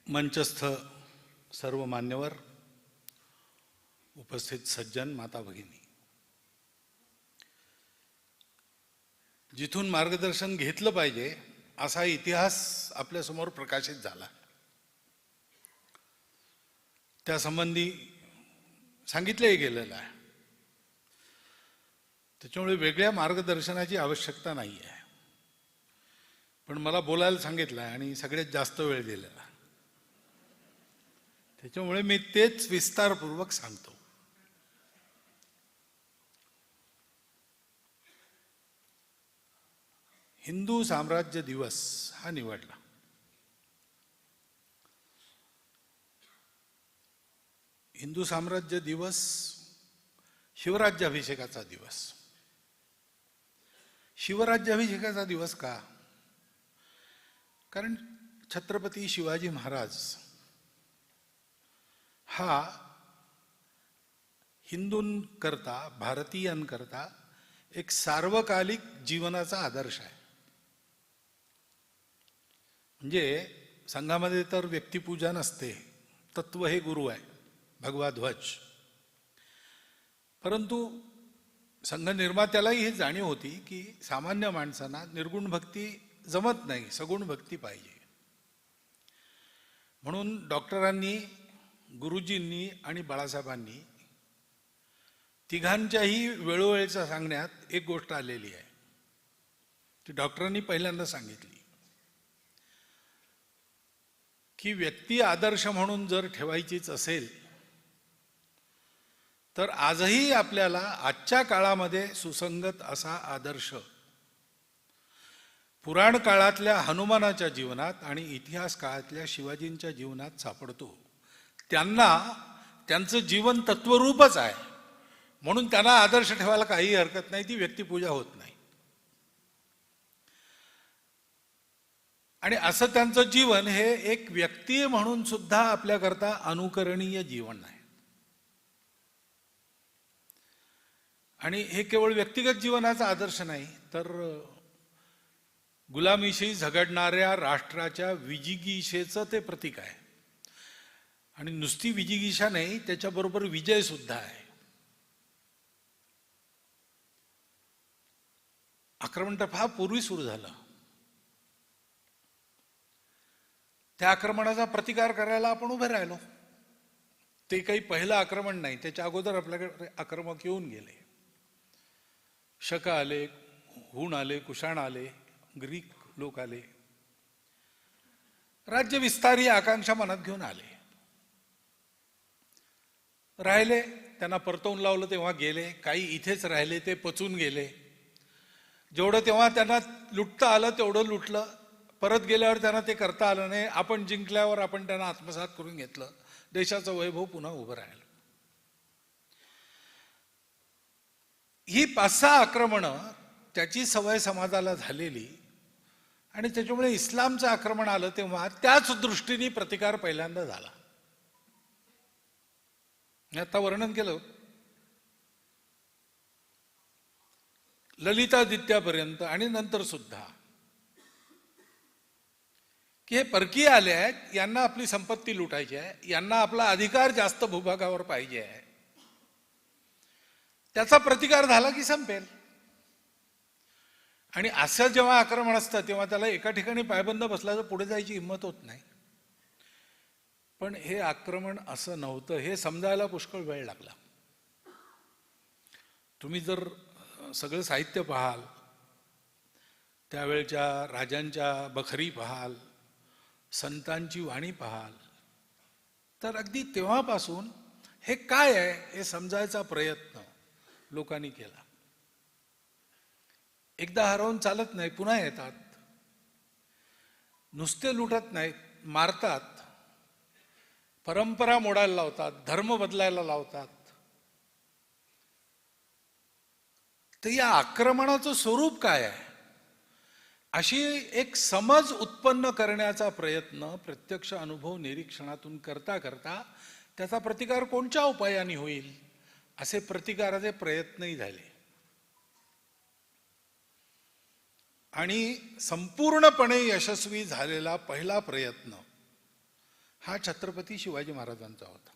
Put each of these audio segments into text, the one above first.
मंचस्थ सर्व मान्यवर, उपस्थित सज्जन, माता भगिनी, जिथून मार्गदर्शन घेतलं पाहिजे असा इतिहास आपल्यासमोर प्रकाशित झाला. त्यासंबंधी सांगितलंही गेलेलं आहे. त्याच्यामुळे वेगळ्या मार्गदर्शनाची आवश्यकता नाही आहे. पण मला बोलायला सांगितलं आणि सगळ्यात जास्त वेळ दिलेला, त्याच्यामुळे मी तेच विस्तारपूर्वक सांगतो. हिंदू साम्राज्य दिवस हा निवडला. हिंदू साम्राज्य दिवस शिवराज्याभिषेकाचा दिवस. शिवराज्याभिषेकाचा दिवस का? कारण छत्रपती शिवाजी महाराज हा हिंदूंकरता, भारतीयांकरता एक सार्वकालिक जीवनाचा आदर्श आहे. म्हणजे संघामध्ये तर व्यक्तिपूजा नसते, तत्व हे गुरु आहे, भगवा ध्वज. परंतु संघ निर्मात्यालाही ही जाणीव होती की सामान्य माणसांना निर्गुण भक्ती जमत नाही, सगुण भक्ती पाहिजे. म्हणून डॉक्टरांनी, गुरुजींनी आणि बाळासाहेबांनी तिघांच्याही वेळोवेळच्या सांगण्यात एक गोष्ट आलेली आहे. ती डॉक्टरांनी पहिल्यांदा सांगितली की व्यक्ती आदर्श म्हणून जर ठेवायचीच असेल तर आजही आपल्याला आजच्या काळामध्ये सुसंगत असा आदर्श पुराण काळातल्या हनुमानाच्या जीवनात आणि इतिहास काळातल्या शिवाजींच्या जीवनात सापडतो. त्यांचं जीवन तत्वरूपच आहे, म्हणून त्यांना आदर्श ठेवायला काही हरकत नाही. ती व्यक्तिपूजा होत नाही. आणि असं त्यांचं जीवन हे एक व्यक्ती म्हणून सुद्धा आपल्याकरता अनुकरणीय जीवन आहे. आणि हे केवळ व्यक्तिगत जीवनाचा आदर्श नाही, तर गुलामीशी झगडणाऱ्या राष्ट्राच्या विजिगीषेचं ते प्रतीक आहे. आणि नुसती विजिगीषा नाही, त्याच्याबरोबर विजय सुद्धा आहे. आक्रमण तर फार पूर्वी सुरू झालं. त्या आक्रमणाचा प्रतिकार करायला आपण उभे राहिलो. ते काही पहिलं आक्रमण नाही, त्याच्या अगोदर आपल्याकडे आक्रमक येऊन गेले. शक आले, हुण आले, कुशाण आले, ग्रीक लोक आले, राज्य विस्तार ही आकांक्षा मनात घेऊन आले. राहिले, त्यांना परतवून लावलं तेव्हा गेले. काही इथेच राहिले, ते पचून गेले. जेवढं तेव्हा त्यांना लुटता आलं तेवढं लुटलं. परत गेल्यावर त्यांना ते करता आलं नाही. आपण जिंकल्यावर आपण त्यांना आत्मसात करून घेतलं. देशाचं वैभव पुन्हा उभं राहिलं. ही 5-6 आक्रमणं त्याची सवय समाजाला झालेली. आणि त्याच्यामुळे इस्लामचं आक्रमण आलं तेव्हा त्याच दृष्टीने प्रतिकार पहिल्यांदा झाला. आता वर्णन केलं ललितादित्यापर्यंत आणि नंतर सुद्धा की हे परकीय आले आहेत, यांना आपली संपत्ती लुटायची आहे, यांना आपला अधिकार जास्त भूभागावर पाहिजे आहे. त्याचा प्रतिकार झाला की संपेल. आणि असं जेव्हा आक्रमण असतं तेव्हा त्याला एका ठिकाणी पायबंद बसला तर पुढे जायची हिंमत होत नाही. पण हे आक्रमण असं नव्हतं, हे समजायला पुष्कळ वेळ लागला. तुम्ही जर सगळं साहित्य पाहाल, त्यावेळच्या राजांच्या बखरी पाहाल, संतांची वाणी पाहाल, तर अगदी तेव्हापासून हे काय आहे हे समजायचा प्रयत्न लोकांनी केला. एकदा हरवून चालत नाही, पुन्हा येतात. नुसते लुटत नाहीत, मारतात, परंपरा मोडायला लावतात, धर्म बदलायला लावतात. तर या आक्रमणाचं स्वरूप काय आहे अशी एक समज उत्पन्न करण्याचा प्रयत्न प्रत्यक्ष अनुभव निरीक्षणातून करता करता त्याचा प्रतिकार कोणत्या उपायाने होईल असे प्रतिकाराचे प्रयत्नही झाले. आणि संपूर्णपणे यशस्वी झालेला पहिला प्रयत्न हा छत्रपती शिवाजी महाराजांचा होता.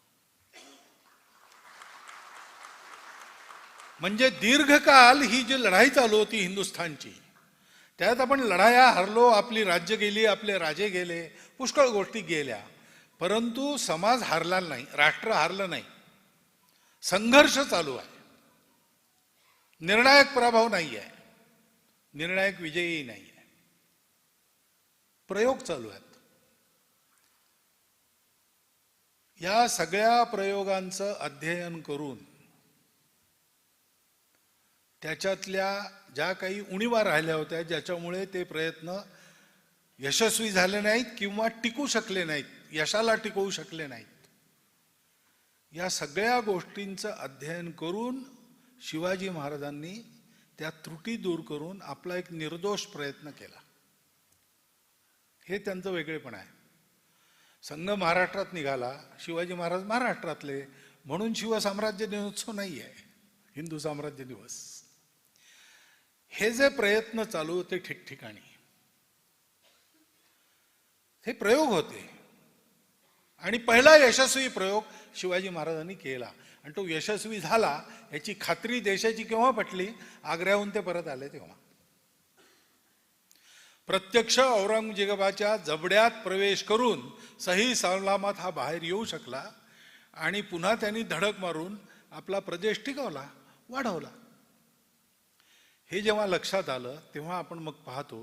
म्हणजे दीर्घकाल ही जी लढाई चालू होती हिंदुस्थानची, त्यात आपण लढाया हरलो, आपली राज्य गेली, आपले राजे गेले, पुष्कळ गोष्टी गेल्या, परंतु समाज हारला नाही, राष्ट्र हारलं नाही. संघर्ष चालू आहे. निर्णायक पराभव नाही आहे, निर्णायक विजयही नाही आहे. प्रयोग चालू आहेत. या सगळ्या प्रयोगांचं अध्ययन करून त्याच्यातल्या ज्या काही उणीवा राहिल्या होत्या, ज्याच्यामुळे ते प्रयत्न यशस्वी झाले नाहीत किंवा टिकू शकले नाहीत, यशाला टिकवू शकले नाहीत, या सगळ्या गोष्टींचं अध्ययन करून शिवाजी महाराजांनी त्या त्रुटी दूर करून आपला एक निर्दोष प्रयत्न केला. हे त्यांचं वेगळेपण आहे. संघ महाराष्ट्रात निघाला, शिवाजी महाराज महाराष्ट्रातले, म्हणून शिवसाम्राज्य दिनोत्सव नाही आहे, हिंदू साम्राज्य दिवस. हे जे प्रयत्न चालू होते ठिकठिकाणी, हे प्रयोग होते. आणि पहिला यशस्वी प्रयोग शिवाजी महाराजांनी केला आणि तो यशस्वी झाला याची खात्री देशाची केव्हा पटली? आग्र्याहून ते परत आले तेव्हा. प्रत्यक्ष औरंगजेबाच्या जबड्यात प्रवेश करून सही सलामत हा बाहेर येऊ शकला आणि पुन्हा त्यांनी धडक मारून आपला प्रदेश टिकवला, वाढवला. हे जेव्हा लक्षात आलं तेव्हा आपण मग पाहतो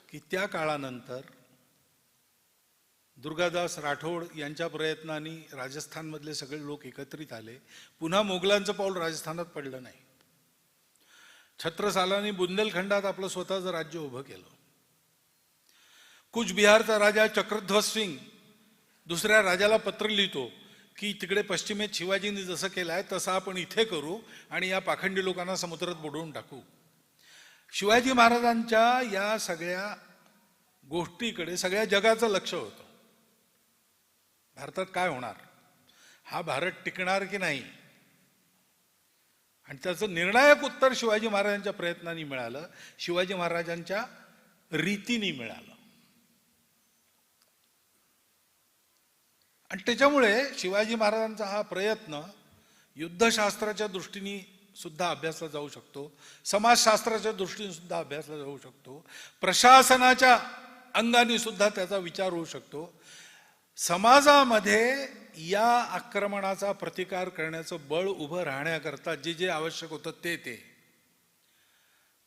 की त्या काळानंतर दुर्गादास राठोड यांच्या प्रयत्नांनी राजस्थानमधले सगळे लोक एकत्रित आले. पुन्हा मोगलांचं पाऊल राजस्थानात पडलं नाही. छत्रसालांनी बुंदेलखंडात आपलं स्वतःचं राज्य उभं केलं. कूचबिहारचा राजा चक्रध्वज सिंग दुसऱ्या राजाला पत्र लिहितो की तिकडे पश्चिमेत शिवाजींनी जसं केलं आहे तसं आपण इथे करू आणि या पाखंडी लोकांना समुद्रात बुडवून टाकू. शिवाजी महाराजांच्या या सगळ्या गोष्टीकडे सगळ्या जगाचं लक्ष होतं. भारतात काय होणार, हा भारत टिकणार की नाही, आणि त्याचं निर्णायक उत्तर शिवाजी महाराजांच्या प्रयत्नांनी मिळालं, शिवाजी महाराजांच्या रीतीने मिळालं. आणि त्याच्यामुळे शिवाजी महाराजांचा हा प्रयत्न युद्धशास्त्राच्या दृष्टीने सुद्धा अभ्यासला जाऊ शकतो, समाजशास्त्राच्या दृष्टीने सुद्धा अभ्यासला जाऊ शकतो, प्रशासनाच्या अंगाने सुद्धा त्याचा विचार होऊ शकतो. समाजामध्ये या आक्रमणाचा प्रतिकार करण्याचं बळ उभं राहण्याकरता जे जे आवश्यक होतं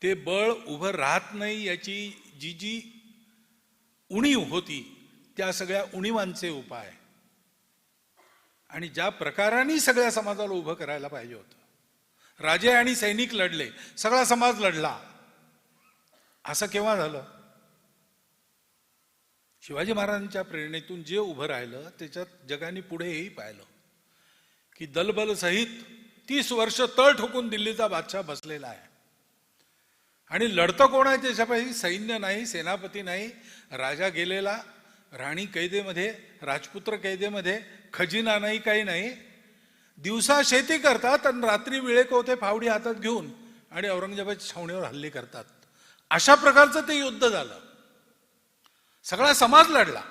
ते बळ उभं राहत नाही याची जी जी उणीव होती त्या सगळ्या उणीवांचे उपाय आणि ज्या प्रकाराने सगळ्या समाजाला उभं करायला पाहिजे होतं. राजे आणि सैनिक लढले, सगळा समाज लढला, असं केव्हा झालं? शिवाजी महाराजांच्या प्रेरणेतून जे उभं राहिलं त्याच्यात जगाने पुढेही पाहिलं की दलबल सहित 30 वर्ष तळ ठोकून दिल्लीचा बादशाह बसलेला आहे. आणि लढतं कोण आहे त्याच्यापाशी? सैन्य नाही, सेनापती नाही, राजा गेलेला, राणी कैदेमध्ये, राजपुत्र कैदेमध्ये, खजिना नाही, काही नाही. दिवसा शेती करतात आणि रात्री विळेकोठे फावडी हातात घेऊन आणि औरंगजेबाच्या छावणीवर हल्ले करतात. अशा प्रकारचं ते युद्ध झालं. सगळा समाज लढला.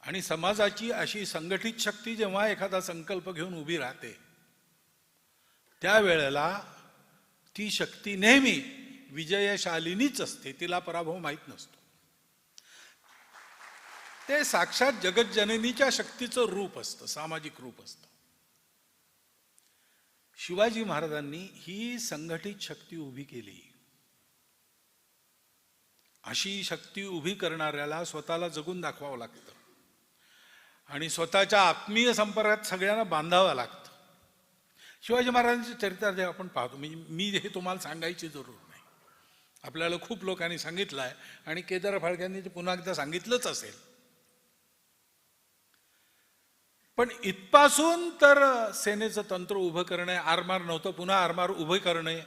आणि समाजाची अशी संघटित शक्ती जेव्हा एखादा संकल्प घेऊन उभी राहते त्यावेळेला ती शक्ती नेहमी विजयशालिनीच असते, तिला पराभव माहीत नसतो. ते साक्षात जगज्जननीच्या शक्तीचं रूप असतं, सामाजिक रूप असतं. शिवाजी महाराजांनी ही संघटित शक्ती उभी केली. अशी शक्ती उभी करणाऱ्याला स्वतःला जगून दाखवावं लागतं आणि स्वतःच्या आत्मीय संपर्कात सगळ्यांना बांधावं लागतं. शिवाजी महाराजांच्या चरित्रात जे आपण पाहतो, मी हे तुम्हाला सांगायची जरूर नाही, आपल्याला खूप लोकांनी सांगितलं आहे आणि केदार फाळक्यांनी ते पुन्हा एकदा सांगितलंच असेल. पण इथपासून तर सेनेचं तंत्र उभं करणे, आरमार नव्हतं, पुन्हा आरमार उभं करणे,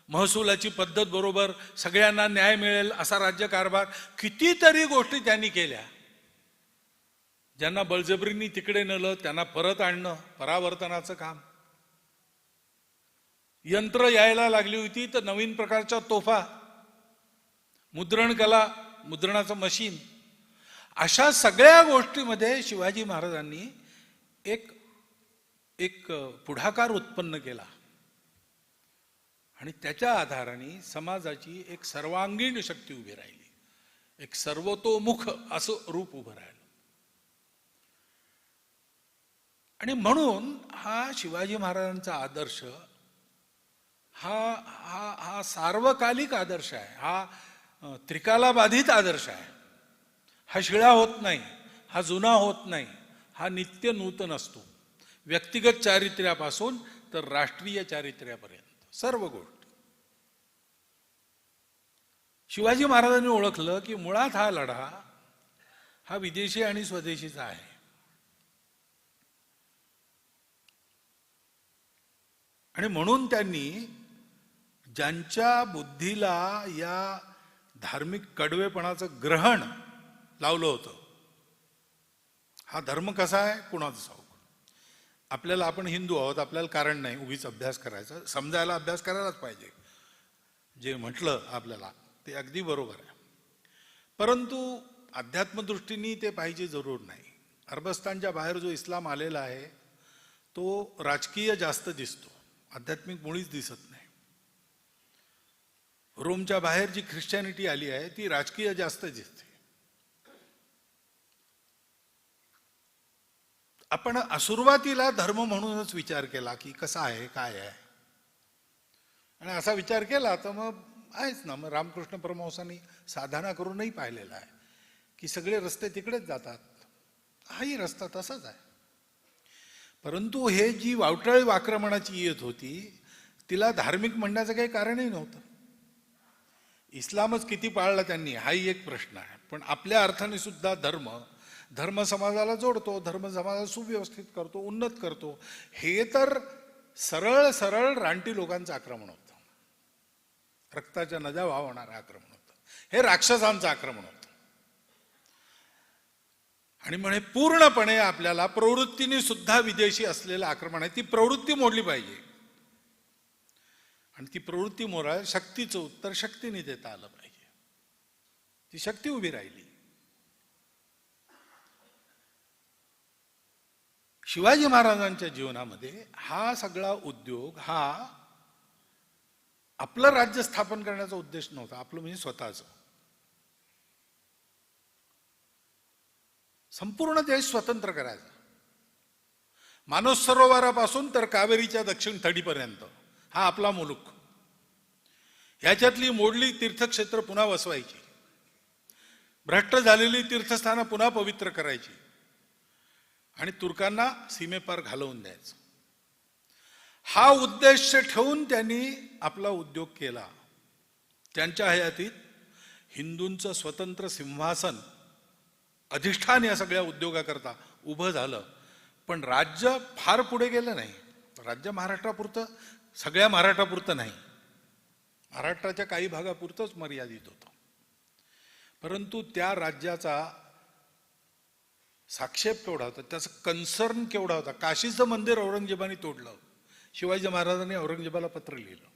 महसुलाची पद्धत बरोबर, सगळ्यांना न्याय मिळेल असा राज्यकारभार, कितीतरी गोष्टी त्यांनी केल्या. ज्यांना बळजबरीने तिकडे नेलं त्यांना परत आणणं, परावर्तनाचं काम. यंत्र यायला लागली होती तर नवीन प्रकारच्या तोफा, मुद्रण कला, मुद्रणाचं मशीन, अशा सगळ्या गोष्टीमध्ये शिवाजी महाराजांनी एक एक पुढाकार उत्पन्न केला आणि त्याच्या आधाराने समाजाची एक सर्वांगीण शक्ती उभी राहिली, एक सर्वतोमुख असं रूप उभं राहिलं. आणि म्हणून हा शिवाजी महाराजांचा आदर्श हा हा हा सार्वकालिक आदर्श आहे, हा त्रिकालाबाधित आदर्श आहे. हा शिळा होत नाही, हा जुना होत नाही, हा नित्य नूतन असतो. व्यक्तिगत चारित्र्यापासून तर राष्ट्रीय चारित्र्यापर्यंत सर्व गोष्टी. शिवाजी महाराजांनी ओळखलं की मुळात हा लढा हा विदेशी आणि स्वदेशीचा आहे. आणि म्हणून त्यांनी ज्यांच्या बुद्धीला या धार्मिक कडवेपणाचं ग्रहण लावलं होतं, हा धर्म कसा आहे कुणाचं ठाऊक. आपल्याला, आपण हिंदू आहोत, आपल्याला कारण नाही उगीच अभ्यास करायचा, समजायला अभ्यास करायलाच पाहिजे. जे म्हटलं आपल्याला ते अगदी बरोबर आहे, परंतु अध्यात्मदृष्टीने ते पाहिजे जरूर नाही. अरबस्तानच्या बाहेर जो इस्लाम आलेला आहे तो राजकीय जास्त दिसतो, आध्यात्मिक मुळीच दिसत नाही. रोमच्या बाहेर जी ख्रिश्चॅनिटी आली आहे ती राजकीय जास्त दिसते. आपण सुरुवातीला धर्म म्हणूनच विचार केला की कसा आहे काय आहे, आणि असा विचार केला तर मग आहेच ना. मग रामकृष्ण परमहंसांनी साधना करूनही पाहिलेला आहे की सगळे रस्ते तिकडेच जातात, हाही रस्ता तसाच आहे. परंतु हे जी वावटळ आक्रमणाची येत होती तिला धार्मिक म्हणण्याचं काही कारणही नव्हतं. इस्लामच किती पाळला त्यांनी हाही एक प्रश्न आहे, पण आपल्या अर्थाने सुद्धा धर्म समाजाला जोडतो, धर्म समाजाला सुव्यवस्थित करतो, उन्नत करतो. हे तर सरळ सरळ रानटी लोकांचं आक्रमण होतं, रक्ताच्या नद्या वाहणारं आक्रमण होतं, हे राक्षसांचं आक्रमण होतं. आणि म्हणे पूर्णपणे आपल्याला प्रवृत्तीने सुद्धा विदेशी असलेलं आक्रमण आहे, ती प्रवृत्ती मोडली पाहिजे. आणि ती प्रवृत्ती मोडायला शक्तीचं उत्तर शक्तीने देता आलं पाहिजे. ती शक्ती उभी राहिली. शिवाजी महाराजांच्या जीवनामध्ये हा सगळा उद्योग हा आपलं राज्य स्थापन करण्याचा उद्देश नव्हता, आपलं म्हणजे स्वतःचं. संपूर्ण देश स्वतंत्र करायचा, मानस सरोवरापासून तर कावेरीच्या दक्षिण थडीपर्यंत हा आपला मुलूक. ह्याच्यातली मोडली तीर्थक्षेत्र पुन्हा वसवायची, भ्रष्ट झालेली तीर्थस्थानं पुन्हा पवित्र करायची आणि तुर्कांना सीमेपार घालवून द्यायचं. हा उद्देश ठेवून त्यांनी आपला उद्योग केला. त्यांच्या हयातीत हिंदूंचं स्वतंत्र सिंहासन अधिष्ठान या सगळ्या उद्योगाकरता उभं झालं. पण राज्य फार पुढे गेलं नाही. राज्य महाराष्ट्रापुरतं, सगळ्या महाराष्ट्रापुरतं नाही, महाराष्ट्राच्या काही भागापुरतंच मर्यादित होतं. परंतु त्या राज्याचा साक्षेप केवढा होता, त्याचं कन्सर्न केवढा होता. काशीचं मंदिर औरंगजेबाने तोडलं, शिवाजी महाराजांनी औरंगजेबाला पत्र लिहिलं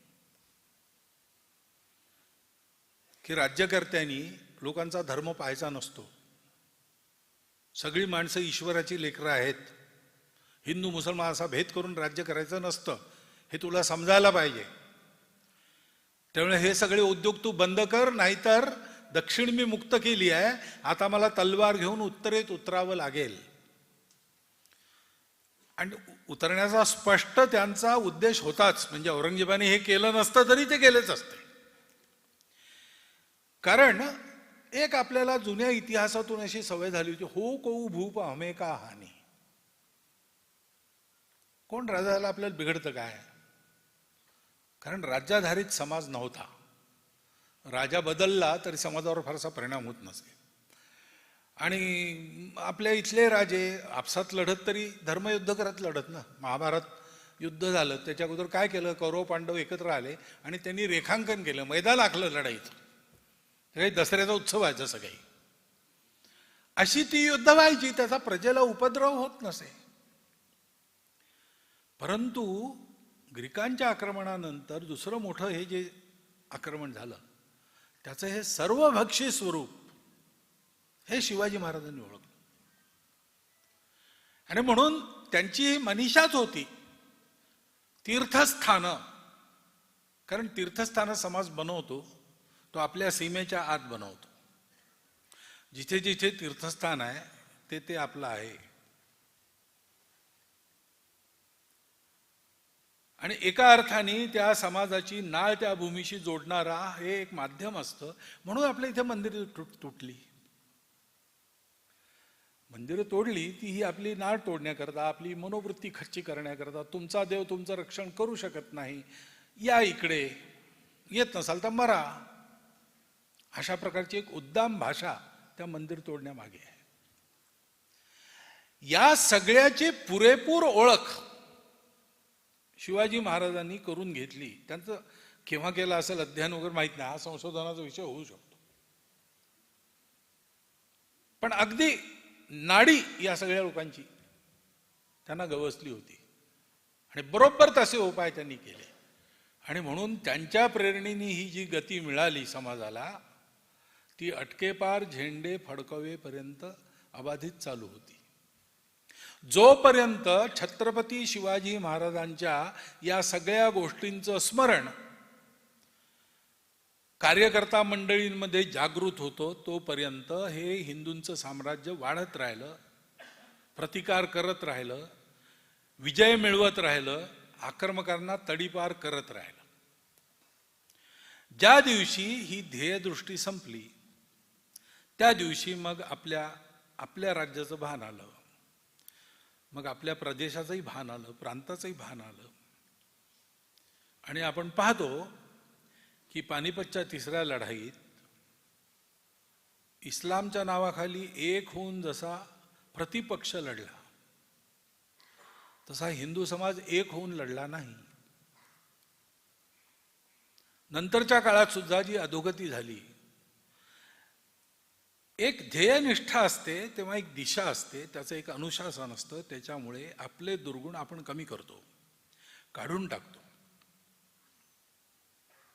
की राज्यकर्त्यांनी लोकांचा धर्म पाहायचा नसतो, सगळी माणसं ईश्वराची लेकरं आहेत, हिंदू मुसलमान असा भेद करून राज्य करायचं नसतं, हे तुला समजायला पाहिजे. त्यामुळे हे सगळे उद्योग तू बंद कर, नाहीतर दक्षिण मी मुक्त केली आहे, आता मला तलवार घेऊन उत्तरेत उतरावं लागेल. आणि उतरण्याचा स्पष्ट त्यांचा उद्देश होताच. म्हणजे औरंगजेबाने हे केलं नसतं तरी ते केलेच असते. कारण एक आपल्याला जुन्या इतिहासातून अशी सवय झाली होती, हो कऊ भूप हमे का हानी. कोण राजाला आपल्याला बिघडतं काय, कारण राज्याधारित समाज नव्हता. राजा बदलला तरी समाजावर फारसा परिणाम होत नसे. आणि आपल्या इथले राजे आपसात लढत तरी धर्मयुद्ध करत लढत ना. महाभारत युद्ध झालं त्याच्या अगोदर काय केलं, कौरव पांडव एकत्र आले आणि त्यांनी रेखांकन केलं, मैदान आखलं लढाईचं. काही दसऱ्याचा उत्सव आहे जसं काही, अशी ती युद्ध व्हायची, त्याचा प्रजेला उपद्रव होत नसे. परंतु ग्रीकांच्या आक्रमणानंतर दुसरं मोठं हे जे आक्रमण झालं त्याचं हे सर्वभक्षी स्वरूप हे शिवाजी महाराजांनी ओळखलं. आणि म्हणून त्यांची मनीषाच होती तीर्थस्थानं. कारण तीर्थस्थानं समाज बनवतो तो आपल्या सीमेच्या आत बनवतो. जिथे जिथे तीर्थस्थान आहे ते ते आपलं आहे. आणि एका अर्थाने त्या समाजाची नाळ त्या भूमीशी जोडणारा हे एक माध्यम असतं. म्हणून आपल्या इथे मंदिरं तुटली, मंदिरं तोडली ती ही आपली नाळ तोडण्याकरता, आपली मनोवृत्ती खच्ची करण्याकरता. तुमचा देव तुमचं रक्षण करू शकत नाही, या इकडे, येत नसाल तर मरा, अशा प्रकारची एक उद्दाम भाषा त्या मंदिर तोडण्यामागे आहे. या सगळ्याची पुरेपूर ओळख शिवाजी महाराजांनी करून घेतली. त्यांचं केव्हा केलं असेल अध्ययन वगैरे माहित नाही, हा संशोधनाचा विषय होऊ शकतो. पण अगदी नाडी या सगळ्या लोकांची त्यांना गवसली होती आणि बरोबर तसे उपाय त्यांनी केले. आणि म्हणून त्यांच्या प्रेरणेने ही जी गती मिळाली समाजाला, ती अटकेपार झेंडे फडकवेपर्यंत अबाधित चालू होती. जोपर्यंत छत्रपती शिवाजी महाराजांच्या या सगळ्या गोष्टींचं स्मरण कार्यकर्ता मंडळींमध्ये जागृत होतो, तोपर्यंत हे हिंदूंचं साम्राज्य वाढत राहिलं, प्रतिकार करत राहिलं, विजय मिळवत राहिलं, आक्रमकांना तडीपार करत राहिलं. ज्या दिवशी ही ध्येयदृष्टी संपली त्या दिवशी मग आपल्या राज्याचं भान आलं, मग आपल्या प्रदेशाचंही भान आलं, प्रांताचंही भान आलं. आणि आपण पाहतो की पानिपतच्या तिसऱ्या लढाईत इस्लामच्या नावाखाली एक होऊन जसा प्रतिपक्ष लढला, तसा हिंदू समाज एक होऊन लढला नाही. नंतरच्या काळात सुद्धा जी अधोगती झाली, एक ध्येयनिष्ठा असते तेव्हा एक दिशा असते, त्याचं एक अनुशासन असतं. त्याच्यामुळे आपले दुर्गुण आपण कमी करतो, काढून टाकतो.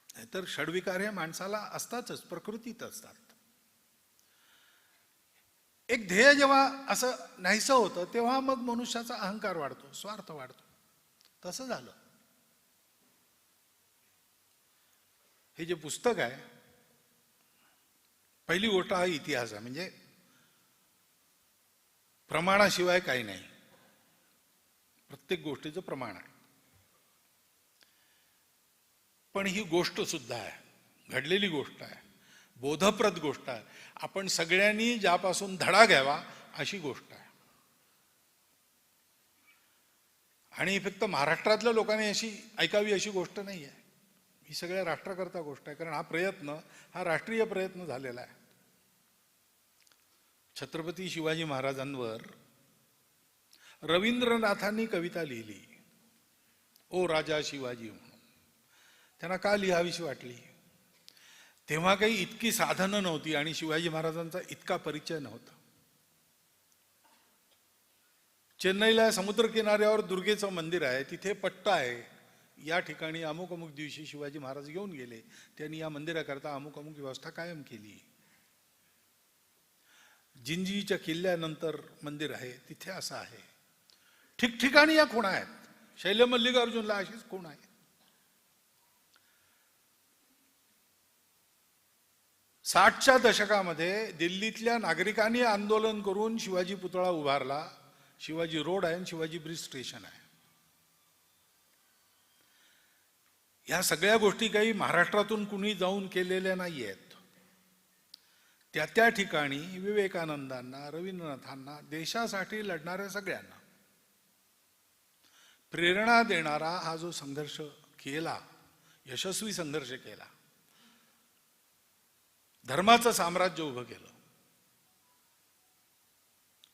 नाहीतर षड्विकार हे माणसाला असतातच, प्रकृतीत असतात. एक ध्येय जेव्हा असं नाहीसं होतं तेव्हा मग मनुष्याचा अहंकार वाढतो, स्वार्थ वाढतो. तसं झालं. हे जे पुस्तक आहे, पहिली गोष्ट हा इतिहास आहे. म्हणजे प्रमाणाशिवाय काही नाही, प्रत्येक गोष्टीचं प्रमाण आहे. पण ही गोष्ट सुद्धा आहे, घडलेली गोष्ट आहे, बोधप्रद गोष्ट आहे. आपण सगळ्यांनी ज्यापासून धडा घ्यावा अशी गोष्ट आहे. आणि फक्त महाराष्ट्रातल्या लोकांनी अशी ऐकावी अशी गोष्ट नाही आहे, ही सगळ्या राष्ट्राकरता गोष्ट आहे. कारण हा प्रयत्न हा राष्ट्रीय प्रयत्न झालेला आहे. छत्रपती शिवाजी महाराजांवर रवींद्रनाथांनी कविता लिहिली, ओ राजा शिवाजी म्हणून. त्यांना का लिहावीशी वाटली? तेव्हा काही इतकी साधनं नव्हती आणि शिवाजी महाराजांचा इतका परिचय नव्हता. चेन्नईला समुद्र किनाऱ्यावर दुर्गेचं मंदिर आहे, तिथे पट्टा आहे, या ठिकाणी अमुक अमुक दिवशी शिवाजी महाराज घेऊन गेले, त्यांनी या मंदिराकरता अमुक अमुक व्यवस्था कायम केली. जिंजीच्या किल्ल्यानंतर मंदिर आहे, तिथे असं आहे. ठिकठिकाणी या खुणा आहेत. शैल्य मल्लिकार्जुनला अशीच खूण आहे. 60च्या दशकामध्ये दिल्लीतल्या नागरिकांनी आंदोलन करून शिवाजी पुतळा उभारला. शिवाजी रोड आहे आणि शिवाजी ब्रिज स्टेशन आहे. या सगळ्या गोष्टी काही महाराष्ट्रातून कुणी जाऊन केलेल्या नाही आहेत. त्या ठिकाणी विवेकानंदांना, रवींद्रनाथांना, देशासाठी लढणाऱ्या सगळ्यांना प्रेरणा देणारा हा जो संघर्ष केला, यशस्वी संघर्ष केला, धर्माचं साम्राज्य उभं केलं,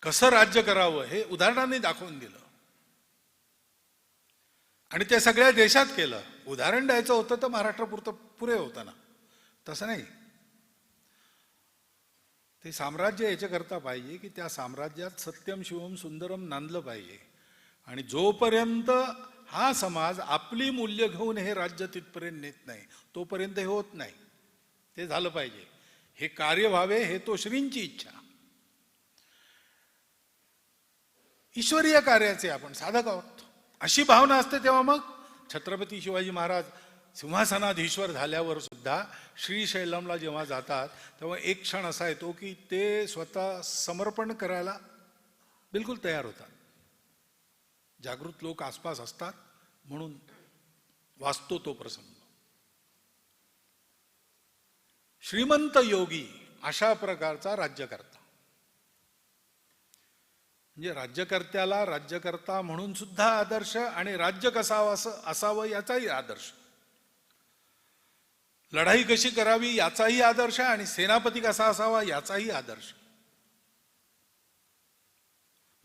कसं राज्य करावं हे उदाहरणांनी दाखवून दिलं. आणि ते सगळ्या देशात केलं. उदाहरण द्यायचं होतं तर महाराष्ट्रापुरतं पुरे होतं ना, तसं नाही. ते साम्राज्य याच्याकरता पाहिजे की त्या साम्राज्यात सत्यम शिवम सुंदरम नांदलं पाहिजे. आणि जोपर्यंत हा समाज आपली मूल्य घेऊन हे राज्य तिथपर्यंत नेत नाही, तोपर्यंत हे होत नाही. ते झालं पाहिजे, हे कार्य व्हावे, हे तो श्रींची इच्छा. ईश्वरीय कार्याचे आपण साधक आहोत, अशी भावना असते. तेव्हा मग छत्रपती शिवाजी महाराज सिंहासनाधीश्वर झाल्यावर सुद्धा श्रीशैलमला जेव्हा जातात तेव्हा एक क्षण असा येतो की ते स्वतः समर्पण करायला बिलकुल तयार होतात. जागृत लोक आसपास असतात म्हणून वाचतो तो प्रसंग. श्रीमंत योगी अशा प्रकारचा राज्यकर्ता, म्हणजे राज्यकर्त्याला राज्यकर्ता म्हणून सुद्धा आदर्श आणि राज्य कसा असावं याचाही आदर्श, लढाई कशी करावी याचाही आदर्श आणि सेनापती कसा असावा याचाही आदर्श,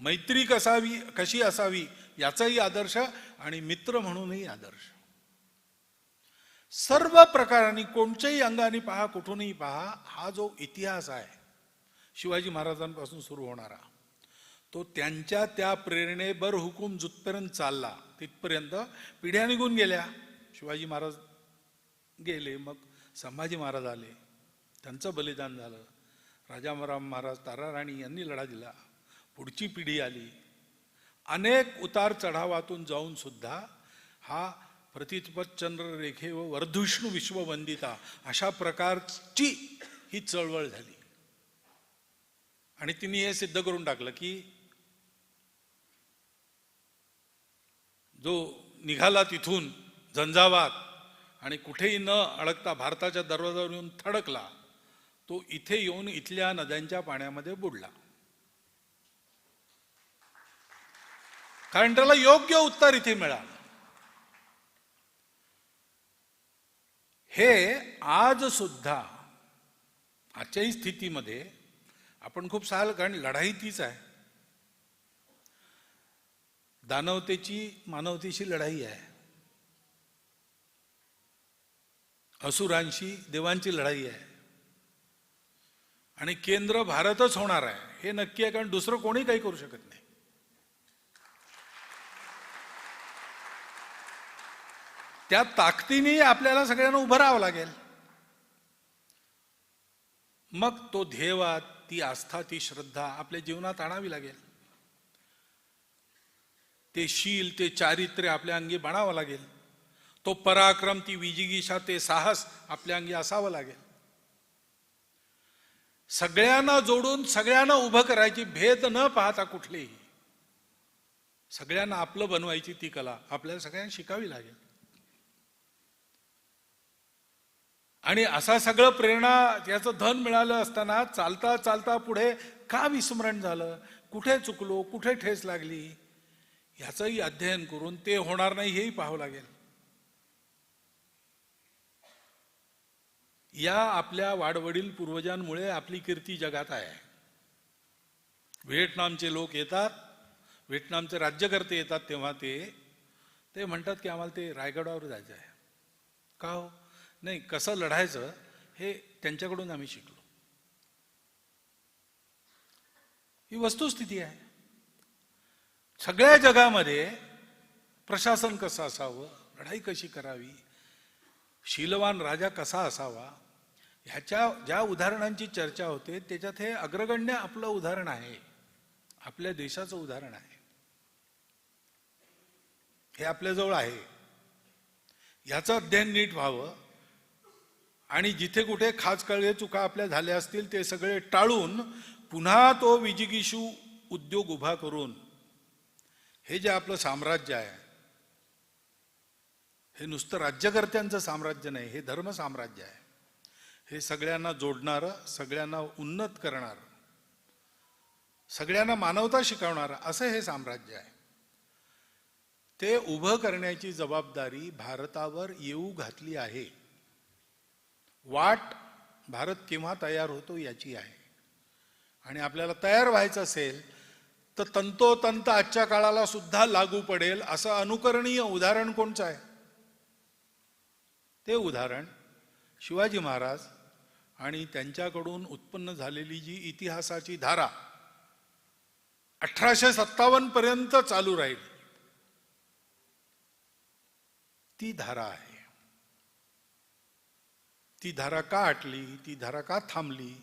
मैत्री कशी असावी याचाही आदर्श आणि मित्र म्हणूनही आदर्श. सर्व प्रकारांनी कोणत्याही अंगाने पहा, कुठूनही पहा, हा जो इतिहास आहे शिवाजी महाराजांपासून सुरू होणारा, तो त्यांच्या त्या प्रेरणेबर हुकूम जुतपर्यंत चालला तिथपर्यंत पिढ्या निघून गेल्या. शिवाजी महाराज गेले, मग संभाजी महाराज आले, त्यांचं बलिदान झालं. राजाराम महाराज, ताराराणी यांनी लढा दिला, पुढची पिढी आली. अनेक उतार चढावातून जाऊन सुद्धा हा प्रतिपतचंद्र रेखे व वर्धुष्णू विश्ववंदिता अशा प्रकारची ही चळवळ झाली. आणि तिने हे सिद्ध करून टाकलं की जो निघाला तिथून झंझावात आणि कुठेही न अडकता भारताच्या दरवाजावर येऊन थडकला, तो इथे येऊन इथल्या नद्यांच्या पाण्यामध्ये बुडला. कारण त्याला योग्य उत्तर इथे मिळालं. हे आज सुद्धा आजच्याही स्थितीमध्ये आपण खूप साल, कारण लढाई तीच आहे. दानवतेची मानवतेशी लढाई आहे, असुरांशी देवांची लढाई आहे आणि केंद्र भारतच होणार आहे हे नक्की आहे, कारण दुसरं कोणी काही करू शकत नाही. त्या ताकदीने आपल्याला सगळ्यांना उभं राहावं लागेल. मग तो ध्येयवाद, ती आस्था, ती श्रद्धा आपल्या जीवनात आणावी लागेल. ते शील, ते चारित्र्य आपल्या अंगी बाणावं लागेल. तो पराक्रम, ती विजिगीषा, ते साहस आपल्या अंगी असावं लागेल. सगळ्यांना जोडून सगळ्यांना उभं करायची, भेद न पाहता कुठलेही, सगळ्यांना आपलं बनवायची ती कला आपल्याला सगळ्यांना शिकावी लागेल. आणि असा सगळं प्रेरणा याचं धन मिळालं असताना चालता चालता पुढे का विस्मरण झालं, कुठे चुकलो, कुठे ठेस लागली, याचंही अध्ययन करून ते होणार नाही हेही पाहावं लागेल. या आपल्या वाडवडील पूर्वजांमुळे आपली कीर्ती जगात आहे. व्हिएटनामचे लोक येतात, व्हिएटनामचे राज्यकर्ते येतात, तेव्हा ते म्हणतात की आम्हाला ते रायगडावर जायचं आहे. का हो? नाही, कसं लढायचं हे त्यांच्याकडून आम्ही शिकलो. ही वस्तुस्थिती आहे. सगळ्या जगामध्ये प्रशासन कसं असावं, लढाई कशी करावी, शीलवान राजा कसा असावा, ह्याच्या ज्या उदाहरणांची चर्चा होते त्याच्यात हे अग्रगण्य आपलं उदाहरण आहे, आपल्या देशाचं उदाहरण आहे. हे आपल्याजवळ आहे. याचं अध्ययन नीट व्हावं आणि जिथे कुठे खाचकळगे चुका आपल्या झाल्या असतील ते सगळे टाळून पुन्हा तो विजिगीषू उद्योग उभा करून हे जे आपलं साम्राज्य आहे, हे नुसतं राज्यकर्त्यांचं साम्राज्य नाही, हे धर्म साम्राज्य आहे. हे सगळ्यांना जोडणारं, सगळ्यांना उन्नत करणारं, सगळ्यांना मानवता शिकवणारं असं हे साम्राज्य आहे. ते उभं करण्याची जबाबदारी भारतावर येऊ घातली आहे. वाट भारत केव्हा तयार होतो याची आहे. आणि आपल्याला तयार व्हायचं असेल तर तंतोतंत आजच्या काळाला सुद्धा लागू पडेल असं अनुकरणीय उदाहरण कोणचं आहे? ते उदाहरण शिवाजी महाराज आणि त्यांच्याकडून उत्पन्न झालेली जी इतिहासाची धारा 1857 पर्यंत चालू राहील ती धारा आहे. ती धारा का आटली, ती धारा का थांबली,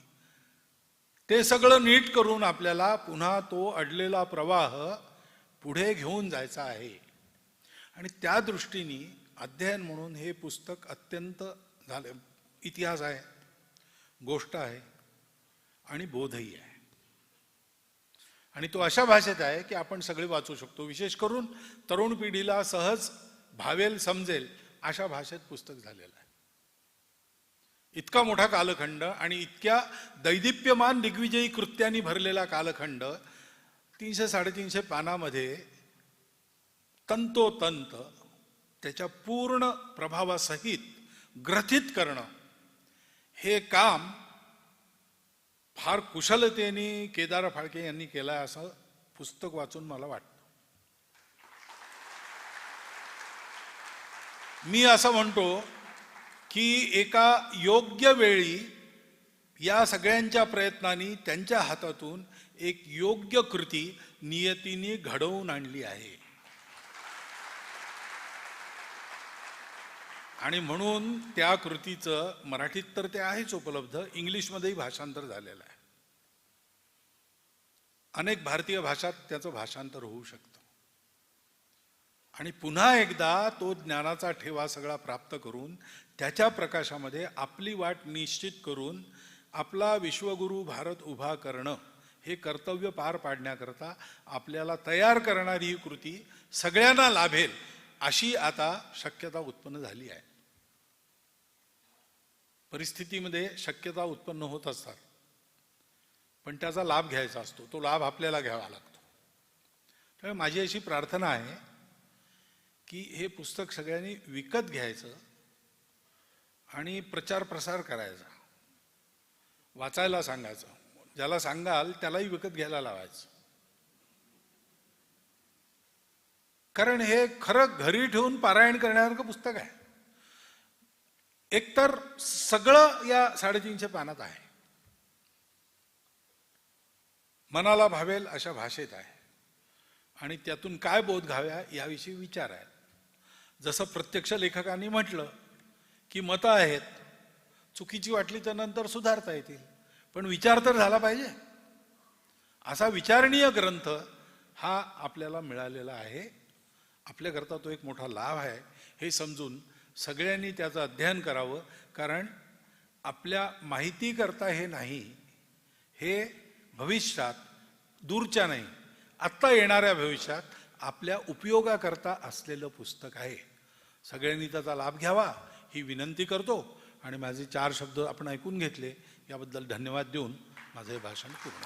ते सगळं नीट करून आपल्याला पुन्हा तो अडलेला प्रवाह पुढे घेऊन जायचा आहे. आणि त्या दृष्टीने अध्ययन म्हणून हे पुस्तक अत्यंत झाले इतिहास आहे, गोष्ट आहे आणि बोधही आहे. आणि तो अशा भाषेत आहे की आपण सगळे वाचू शकतो. विशेष करून तरुण पिढीला सहज भावेल, समजेल अशा भाषेत पुस्तक झालेलं आहे. इतका मोठा कालखंड आणि इतक्या दैदिप्यमान दिग्विजयी कृत्यांनी भरलेला कालखंड 300-350 पानामध्ये तंतोतंत त्याच्या पूर्ण प्रभावासहित ग्रथित करणं हे काम फार कुशलतेने केदार फाळके यांनी केलं असं पुस्तक वाचून मला वाटतं. मी असं म्हणतो की एका योग्य वेळी या सगळ्यांच्या प्रयत्नांनी त्यांच्या हातातून एक योग्य कृती नियतीने घडवून आणली आहे. आणि म्हणून त्या कृतीचं मराठीत तर ते आहेच उपलब्ध, इंग्लिशमध्येही भाषांतर झालेलं आहे. अनेक भारतीय भाषात त्याचं भाषांतर होऊ शकतं. आणि पुन्हा एकदा तो ज्ञानाचा ठेवा सगळा प्राप्त करून त्याच्या प्रकाशामध्ये आपली वाट निश्चित करून आपला विश्वगुरू भारत उभा करणं हे कर्तव्य पार पाडण्याकरता आपल्याला तयार करणारी ही कृती सगळ्यांना लाभेल अशी आता शक्यता उत्पन्न झाली आहे. परिस्थितीमध्ये शक्यता उत्पन्न होत असतात, पण त्याचा लाभ घ्यायचा असतो. तो लाभ आपल्याला घ्यावा लागतो. त्यामुळे माझी अशी प्रार्थना आहे की हे पुस्तक सगळ्यांनी विकत घ्यायचं आणि प्रचार प्रसार करायचा, वाचायला सांगायचं. ज्याला सांगाल त्यालाही विकत घ्यायला लावायचं. कारण हे खरं घरी ठेवून पारायण करण्यासारखं पुस्तक आहे. एकतर सगळं या 350 पानात आहे, मनाला भावेल अशा भाषेत आहे आणि त्यातून काय बोध घ्याव्या याविषयी विचार आहेत. जसं प्रत्यक्ष लेखकांनी म्हटलं की मतं आहेत, चुकीची वाटली तर नंतर सुधारता येतील, पण विचार तर झाला पाहिजे. असा विचारणीय ग्रंथ हा आपल्याला मिळालेला आहे. आपल्याकरता तो एक मोठा लाभ आहे हे समजून सगळ्यांनी त्याचं अध्ययन करावं. कारण आपल्या माहितीकरता हे नाही, हे भविष्यात, दूरच्या नाही, आत्ता येणाऱ्या भविष्यात आपल्या उपयोगाकरता असलेलं पुस्तक आहे. सगळ्यांनी त्याचा लाभ घ्यावा ही विनंती करतो. आणि माझे 4 शब्द आपण ऐकून घेतले याबद्दल धन्यवाद देऊन माझे भाषण पूर्ण.